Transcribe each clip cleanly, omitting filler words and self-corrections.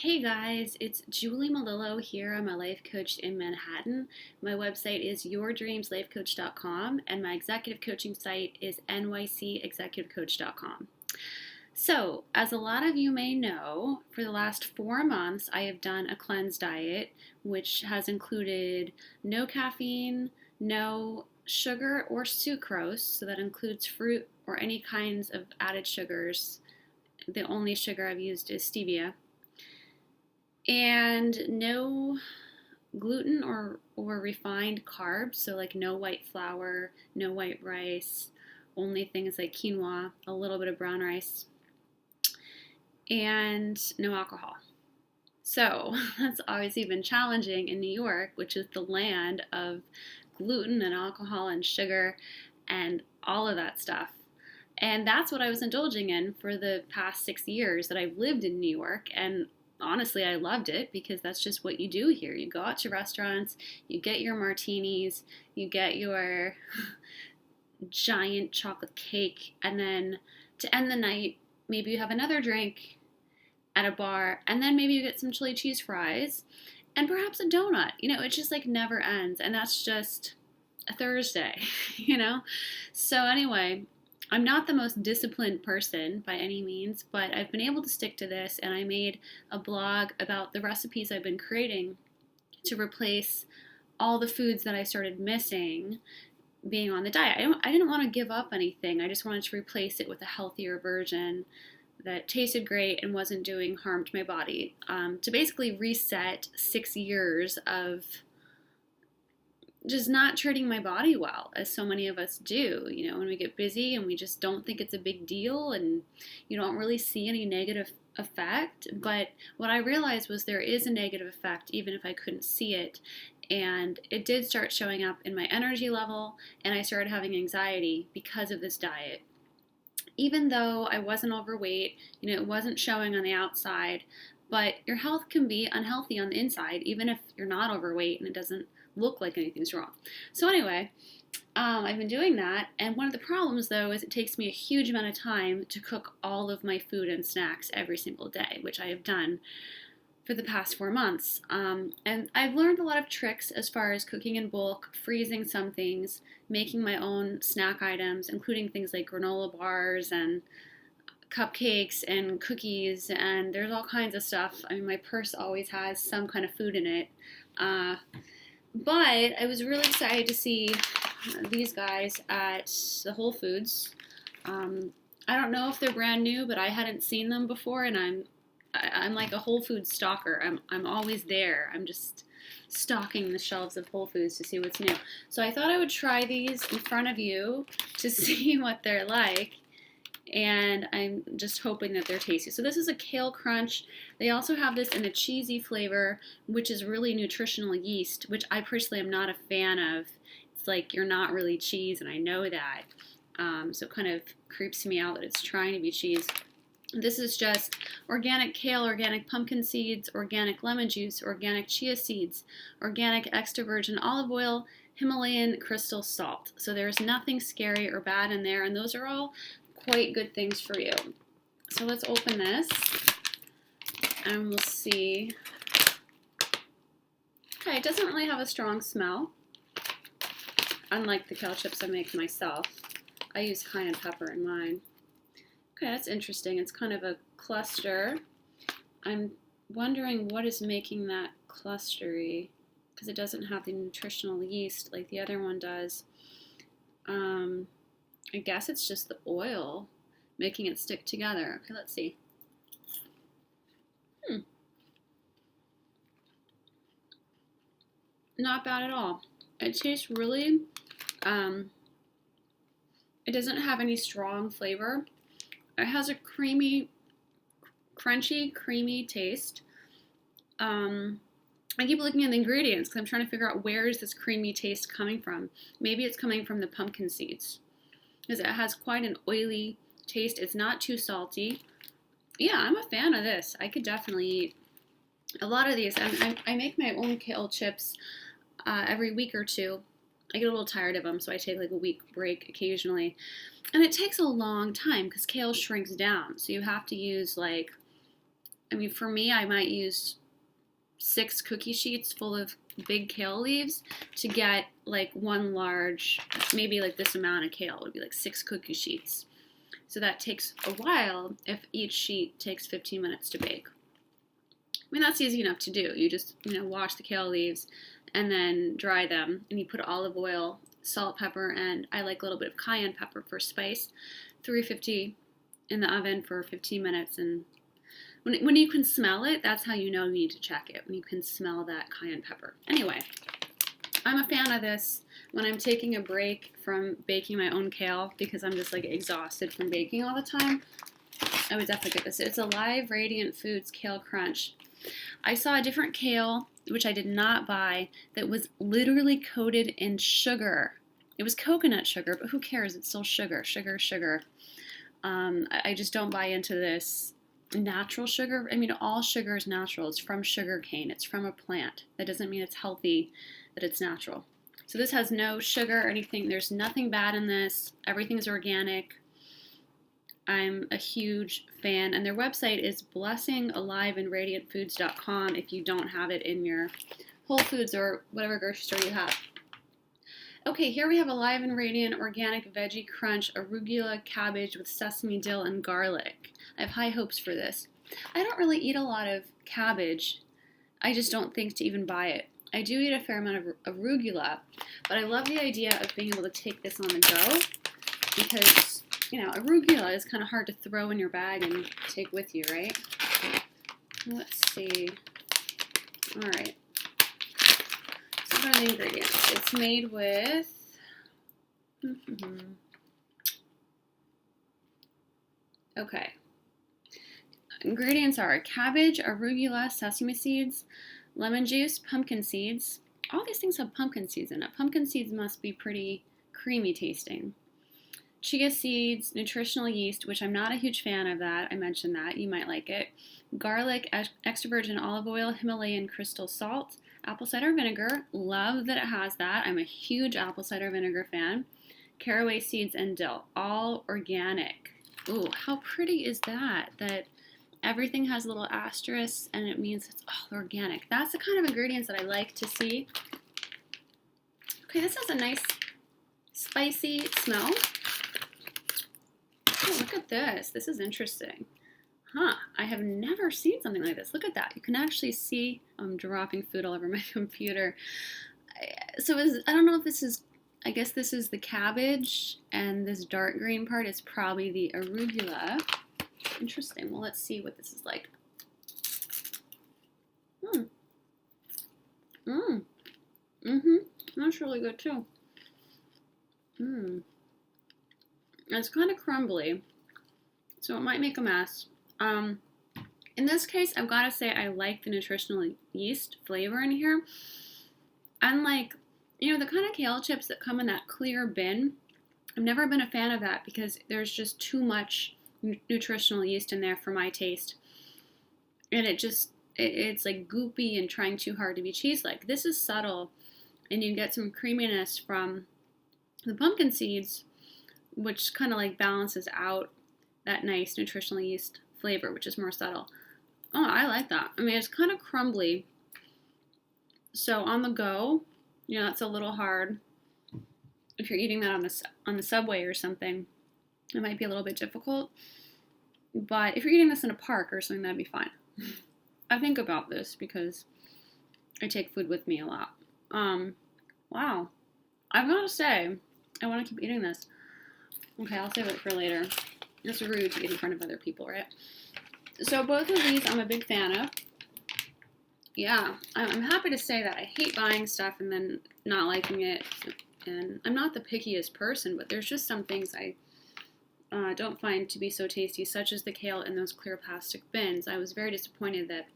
Hey guys, it's Julie Malillo here. I'm a life coach in Manhattan. My website is yourdreamslifecoach.com and my executive coaching site is nycexecutivecoach.com. So, as a lot of you may know, for the last 4 months I have done a cleanse diet, which has included no caffeine, no sugar or sucrose, so that includes fruit or any kinds of added sugars. The only sugar I've used is stevia and no gluten or refined carbs, so like no white flour, no white rice, only things like quinoa, a little bit of brown rice, and no alcohol. So that's obviously been challenging in New York, which is the land of gluten and alcohol and sugar and all of that stuff. And that's what I was indulging in for the past 6 years that I've lived in New York. And honestly, I loved it because that's just what you do here. You go out to restaurants, you get your martinis, you get your giant chocolate cake, and then to end the night, maybe you have another drink at a bar, and then maybe you get some chili cheese fries and perhaps a donut. It just like never ends. And that's just a Thursday, you know? So, anyway. I'm not the most disciplined person by any means, but I've been able to stick to this, and I made a blog about the recipes I've been creating to replace all the foods that I started missing being on the diet. I didn't want to give up anything. I just wanted to replace it with a healthier version that tasted great and wasn't doing harm to my body. To basically reset 6 years of just not treating my body well, as so many of us do, when we get busy and we just don't think it's a big deal and you don't really see any negative effect. But what I realized was there is a negative effect, even if I couldn't see it. And it did start showing up in my energy level, and I started having anxiety because of this diet. Even though I wasn't overweight, it wasn't showing on the outside, but your health can be unhealthy on the inside, even if you're not overweight and it doesn't look like anything's wrong. So anyway, I've been doing that, and one of the problems though is it takes me a huge amount of time to cook all of my food and snacks every single day, which I have done for the past 4 months. And I've learned a lot of tricks as far as cooking in bulk, freezing some things, making my own snack items, including things like granola bars and cupcakes and cookies, and there's all kinds of stuff. I mean, my purse always has some kind of food in it. But I was really excited to see these guys at the Whole Foods. I don't know if they're brand new, but I hadn't seen them before, and I'm like a Whole Foods stalker. I'm always there. I'm just stalking the shelves of Whole Foods to see what's new. So I thought I would try these in front of you to see what they're like. And I'm just hoping that they're tasty. So this is a Kale Crunch. They also have this in a cheesy flavor, which is really nutritional yeast, which I personally am not a fan of. It's like you're not really cheese, and I know that. So it kind of creeps me out that it's trying to be cheese. This is just organic kale, organic pumpkin seeds, organic lemon juice, organic chia seeds, organic extra virgin olive oil, Himalayan crystal salt. So there's nothing scary or bad in there, and those are all quite good things for you. So let's open this and we'll see. Okay, it doesn't really have a strong smell, unlike the kale chips I make myself. I use cayenne pepper in mine. Okay, that's interesting. It's kind of a cluster. I'm wondering what is making that clustery, because it doesn't have the nutritional yeast like the other one does. I guess it's just the oil making it stick together. Okay, let's see. Not bad at all. It tastes really, it doesn't have any strong flavor. It has a creamy, crunchy, creamy taste. I keep looking at the ingredients because I'm trying to figure out where is this creamy taste coming from. Maybe it's coming from the pumpkin seeds, because it has quite an oily taste. It's not too salty. Yeah, I'm a fan of this. I could definitely eat a lot of these. I make my own kale chips every week or two. I get a little tired of them, so I take like a week break occasionally. And it takes a long time because kale shrinks down. So you have to use like I mean, for me, I might use 6 cookie sheets full of big kale leaves to get like one large, maybe like this amount of kale would be like 6 cookie sheets. So that takes a while if each sheet takes 15 minutes to bake. I mean, that's easy enough to do. You just, wash the kale leaves and then dry them, and you put olive oil, salt, pepper, and I like a little bit of cayenne pepper for spice. 350 in the oven for 15 minutes, and when you can smell it, that's how you know you need to check it, when you can smell that cayenne pepper. Anyway, I'm a fan of this when I'm taking a break from baking my own kale because I'm just like exhausted from baking all the time. I would definitely get this. It's Alive Radiant Foods Kale Crunch. I saw a different kale, which I did not buy, that was literally coated in sugar. It was coconut sugar, but who cares? It's still sugar, sugar, sugar. I just don't buy into this natural sugar. I mean, all sugar is natural. It's from sugar cane. It's from a plant. That doesn't mean it's healthy, that it's natural. So this has no sugar or anything. There's nothing bad in this. Everything's organic. I'm a huge fan. And their website is blessingaliveandradiantfoods.com if you don't have it in your Whole Foods or whatever grocery store you have. Okay, here we have Alive and Radiant Organic Veggie Crunch Arugula Cabbage with sesame, dill, and garlic. I have high hopes for this. I don't really eat a lot of cabbage. I just don't think to even buy it. I do eat a fair amount of arugula, but I love the idea of being able to take this on the go because, arugula is kind of hard to throw in your bag and take with you, right? Let's see. All right. So what are the ingredients? It's made with okay. Ingredients are cabbage, arugula, sesame seeds, lemon juice, pumpkin seeds. All these things have pumpkin seeds in it. Pumpkin seeds must be pretty creamy tasting. Chia seeds, nutritional yeast, which I'm not a huge fan of that. I mentioned that. You might like it. Garlic, extra virgin olive oil, Himalayan crystal salt, apple cider vinegar. Love that it has that. I'm a huge apple cider vinegar fan. Caraway seeds and dill. All organic. Ooh, how pretty is that? That everything has little asterisks and it means it's all organic. That's the kind of ingredients that I like to see. Okay, this has a nice spicy smell. Oh, look at this. This is interesting. I have never seen something like this. Look at that. You can actually see, I'm dropping food all over my computer. So I don't know if this is, I guess this is the cabbage, and this dark green part is probably the arugula. Interesting. Well, let's see what this is like. That's really good too. It's kind of crumbly, so it might make a mess. In this case, I've got to say I like the nutritional yeast flavor in here. Unlike, the kind of kale chips that come in that clear bin, I've never been a fan of that because there's just too much nutritional yeast in there for my taste. And it's like goopy and trying too hard to be cheese-like. This is subtle, and you get some creaminess from the pumpkin seeds, which kind of like balances out that nice nutritional yeast flavor, which is more subtle. Oh, I like that. I mean, it's kind of crumbly. So on the go, it's a little hard. If you're eating that on the subway or something, it might be a little bit difficult. But if you're eating this in a park or something, that'd be fine. I think about this because I take food with me a lot. Wow. I've got to say, I want to keep eating this. Okay, I'll save it for later. It's rude to eat in front of other people, right? So both of these I'm a big fan of. Yeah, I'm happy to say that I hate buying stuff and then not liking it. And I'm not the pickiest person, but there's just some things I don't find to be so tasty, such as the kale in those clear plastic bins. I was very disappointed that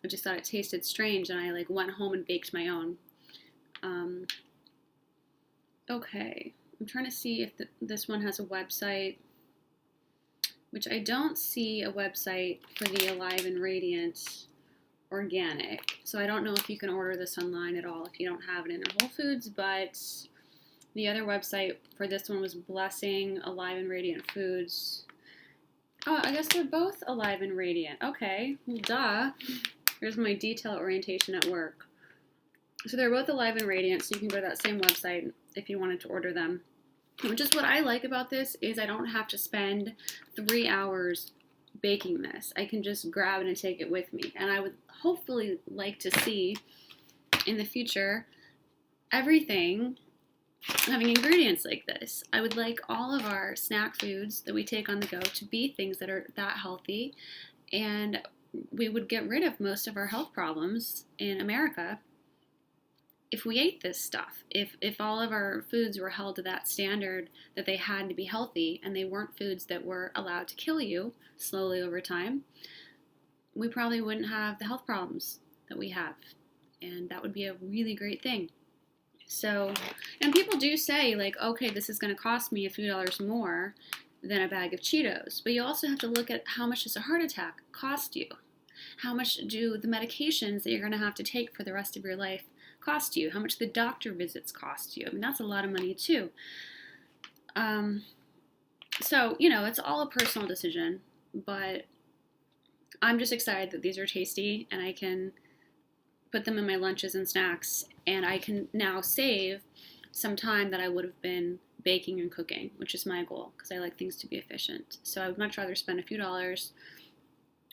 I just thought it tasted strange, and I went home and baked my own. Okay, I'm trying to see if this one has a website, which I don't see a website for the Alive and Radiant Organic. So I don't know if you can order this online at all if you don't have it in your Whole Foods, but the other website for this one was Blessing Alive and Radiant Foods. Oh, I guess they're both alive and radiant. Okay, well, duh. Here's my detail orientation at work. So they're both alive and radiant, so you can go to that same website if you wanted to order them. Which is what I like about this, is I don't have to spend 3 hours baking this. I can just grab it and take it with me. And I would hopefully like to see in the future everything having ingredients like this. I would like all of our snack foods that we take on the go to be things that are that healthy, and we would get rid of most of our health problems in America if we ate this stuff. If all of our foods were held to that standard that they had to be healthy, and they weren't foods that were allowed to kill you slowly over time, we probably wouldn't have the health problems that we have. And that would be a really great thing. So, and people do say, like, okay, this is going to cost me a few dollars more than a bag of Cheetos. But you also have to look at how much does a heart attack cost you? How much do the medications that you're going to have to take for the rest of your life cost you? How much the doctor visits cost you? I mean, that's a lot of money too. So, it's all a personal decision, but I'm just excited that these are tasty and I can put them in my lunches and snacks, and I can now save some time that I would have been baking and cooking, which is my goal, because I like things to be efficient. So I would much rather spend a few dollars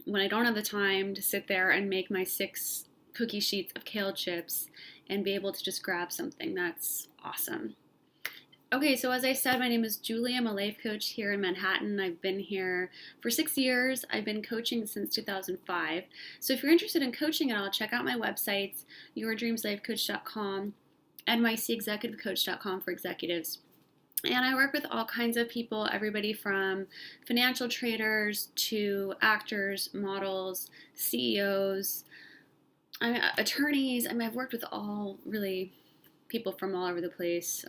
when I don't have the time to sit there and make my 6 cookie sheets of Kale Chips and be able to just grab something. That's awesome. Okay, so as I said, my name is Julie. I'm a life coach here in Manhattan. I've been here for 6 years. I've been coaching since 2005. So if you're interested in coaching at all, check out my websites, yourdreamslifecoach.com, nycexecutivecoach.com for executives. And I work with all kinds of people, everybody from financial traders to actors, models, CEOs, attorneys. I've worked with all really people from all over the place,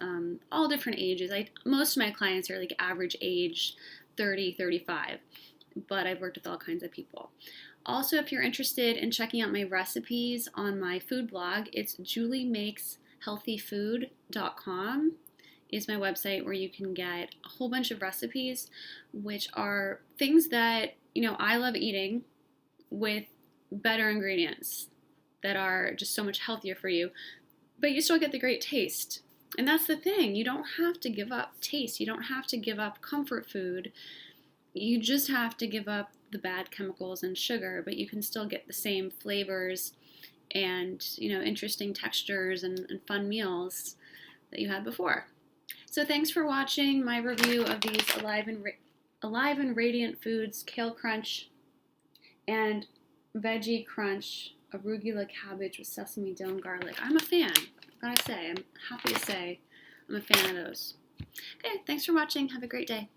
all different ages. Most of my clients are like average age 30, 35, but I've worked with all kinds of people. Also, if you're interested in checking out my recipes on my food blog, it's juliemakeshealthyfood.com is my website, where you can get a whole bunch of recipes, which are things that, I love eating with better ingredients that are just so much healthier for you, but you still get the great taste. And that's the thing. You don't have to give up taste. You don't have to give up comfort food. You just have to give up the bad chemicals and sugar, but you can still get the same flavors and, interesting textures and fun meals that you had before. So thanks for watching my review of these alive and radiant foods, Kale Crunch and Veggie Crunch, arugula cabbage with sesame, dill, and garlic. I'm a fan. I'm happy to say I'm a fan of those. Okay, thanks for watching. Have a great day.